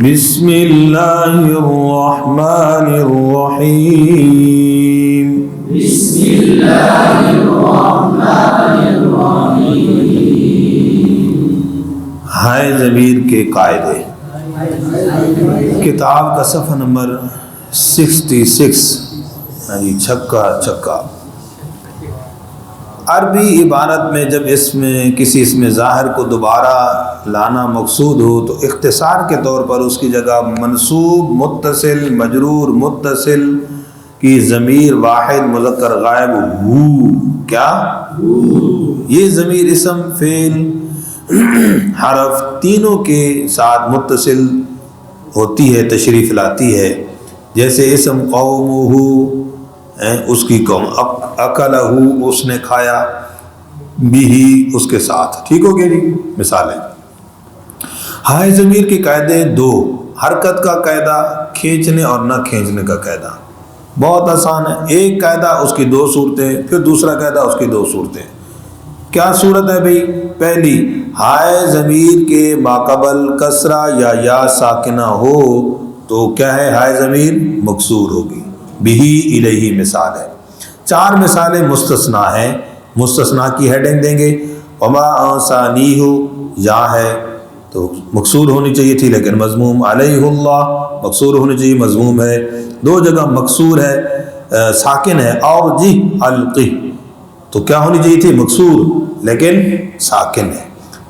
بسم اللہ الرحمن الرحیم بسم اللہ الرحمن الرحیم ہائے ضمیر کے قاعدے، کتاب کا صفحہ نمبر 66، چھکا چھکا۔ عربی عبارت میں جب کسی اسم ظاہر کو دوبارہ لانا مقصود ہو تو اختصار کے طور پر اس کی جگہ منصوب متصل مجرور متصل کی ضمیر واحد مذکر غائب ہو، کیا یہ ضمیر اسم فعل حرف تینوں کے ساتھ متصل ہوتی ہے، تشریف لاتی ہے۔ جیسے اسم قومہ، اس کی قوم، اکلہ اس نے کھایا، بھی اس کے ساتھ، ٹھیک ہو گیا جی۔ مثالیں ہائے ضمیر کے قاعدے دو، حرکت کا قاعدہ، کھینچنے اور نہ کھینچنے کا قاعدہ۔ بہت آسان ہے، ایک قاعدہ اس کی دو صورتیں، پھر دوسرا قاعدہ اس کی دو صورتیں۔ کیا صورت ہے بھئی؟ پہلی، ہائے ضمیر کے ماقبل کسرہ یا ساکنہ ہو تو کیا ہے؟ ہائے ضمیر مکسور ہوگی، بہی الیہ مثال ہے۔ چار مثالیں مستثنا ہیں، مستثنا کی ہیڈنگ دیں گے۔ وما ثانیہ یا ہے تو مکسور ہونی چاہیے تھی لیکن مضموم، علیہ اللہ مکسور ہونی چاہیے، مضموم ہے۔ دو جگہ مکسور ہے، ساکن ہے، اور جی القی تو کیا ہونی چاہیے تھی؟ مکسور لیکن ساکن ہے۔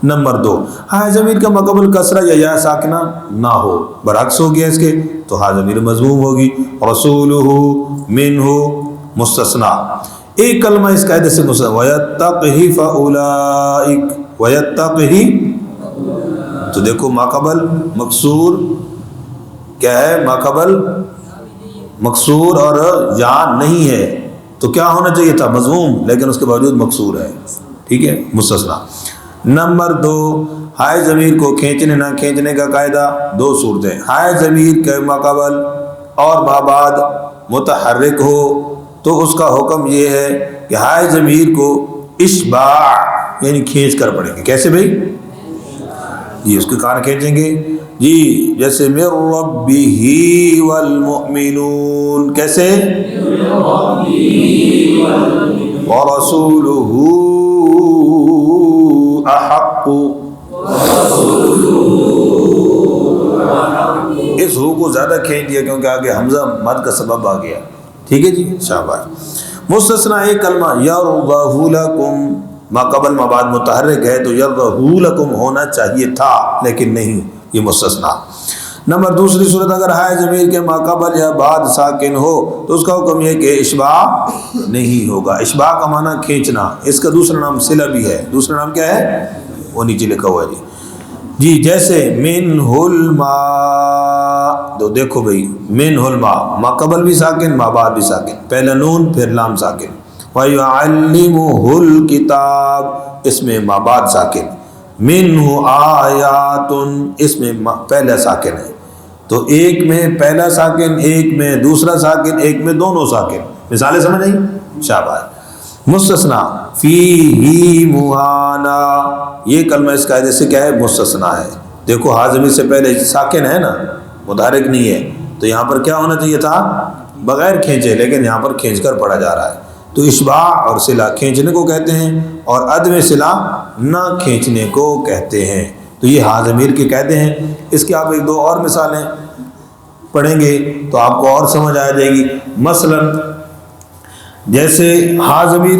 نمبر دو، ہائے ضمیر کا ماقبل کسرہ یا ساکنہ نہ ہو، برعکس ہو گیا اس کے تو ہائے ضمیر مضموم ہوگی۔ رسولہ منہ مستثنا، ایک کلمہ اس قاعدے سے مستثنا، وَيَتَّقْهِ فَأُولَئِكَ وَيَتَّقْهِ، تو دیکھو ماقبل مکسور کیا ہے؟ ماقبل مکسور اور یا نہیں ہے تو کیا ہونا چاہیے تھا؟ مضموم، لیکن اس کے باوجود مکسور ہے، ٹھیک ہے، مستثنا۔ نمبر دو، ہائے ضمیر کو کھینچنے نہ کھینچنے کا قاعدہ، دو صورتیں، ہائے ضمیر کے ماقبل اور مابعد متحرک ہو تو اس کا حکم یہ ہے کہ ہائے ضمیر کو اشباع یعنی کھینچ کر پڑھیں گے۔ کیسے بھئی؟ جی اس کے کان کھینچیں گے جی، جیسے من ربہ والمؤمنون، کیسے؟ ورسولہ احق، اس ہو کو زیادہ کھینچ دیا کیونکہ آگے حمزہ مد کا سبب آ گیا، ٹھیک ہے جی، شاباش۔ مستثنا ایک کلمہ یرضہ لکم، ماقبل مابعد متحرک ہے تو یرضہ لکم ہونا چاہیے تھا لیکن نہیں، یہ مستثنا۔ نمبر دوسری صورت، اگر ہائے ضمیر کے ماقبل یا بعد ساکن ہو تو اس کا حکم یہ کہ اشباع نہیں ہوگا۔ اشباع کا معنی کھینچنا، اس کا دوسرا نام صلہ بھی ہے، دوسرا نام کیا ہے؟ وہ نیچے لکھا ہوا ہے جی۔ جیسے منہ الماء، تو دیکھو بھئی منہ الماء، ماقبل بھی ساکن مابعد بھی ساکن، پہلا نون پھر لام ساکن۔ وَيُعَلِّمُهُ الْكِتَابَ، اس میں مابعد ساکن۔ منہ آیات، اس میں پہلا ساکن ہے تو ایک میں پہلا ساکن، ایک میں دوسرا ساکن، ایک میں دونوں ساکن۔ مثالیں سمجھ آئی؟ شاباش۔ مستثنا فیہ مہانا، یہ کلمہ اس قاعدے سے کیا ہے؟ مستثنا ہے۔ دیکھو ہا ضمیر سے پہلے ساکن ہے نا، متحرک نہیں ہے تو یہاں پر کیا ہونا چاہیے تھا؟ بغیر کھینچے، لیکن یہاں پر کھینچ کر پڑھا جا رہا ہے تو اشباع اور صلہ کھینچنے کو کہتے ہیں اور عدم صلہ نہ کھینچنے کو کہتے ہیں، تو یہ ہا ضمیر کے قاعدے ہیں۔ اس کے آپ ایک دو اور مثالیں پڑھیں گے تو آپ کو اور سمجھ آ جائے گی۔ مثلا جیسے ہا ضمیر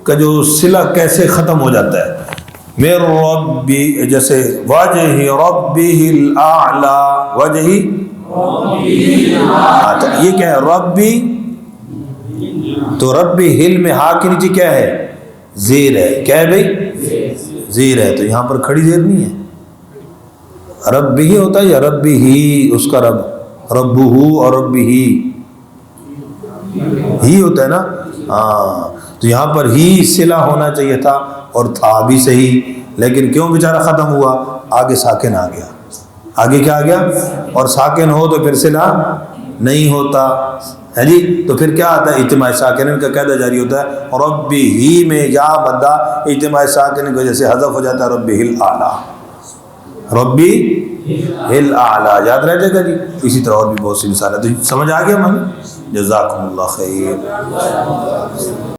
کا جو صلہ کیسے ختم ہو جاتا ہے، من ربی، جیسے وجہ ربہ الاعلی، وجہ یہ کیا ہے؟ ربی، تو ربی ہل میں ہا کے نیچے کیا ہے؟ زیر ہے، کیا ہے بھئی؟ زیر ہے، تو یہاں پر کھڑی زیر نہیں ہے، رب ہی ہوتا ہے یا رب ہی، اس کا رب ربہ اور رب ہی ہوتا ہے نا، ہاں، تو یہاں پر ہی صلہ ہونا چاہیے تھا اور تھا بھی صحیح، لیکن کیوں بیچارہ ختم ہوا؟ آگے ساکن آ گیا، آگے کیا آ گیا؟ اور ساکن ہو تو پھر صلہ نہیں ہوتا ہے جی، تو پھر کیا آتا ہے؟ اجتماع ساکنین کا قاعدہ جاری ہوتا ہے، ربی ہی میں یا مدہ اجتماع ساکنین کی وجہ سے حذف ہو جاتا ہے ربہ الاعلی۔ ربی الاعلیٰ، یاد رہ جائے گا جی. اسی طرح اور بھی بہت سی مثالیں. تو سمجھ آ گیا ہمیں؟ جزاکم اللہ خیر.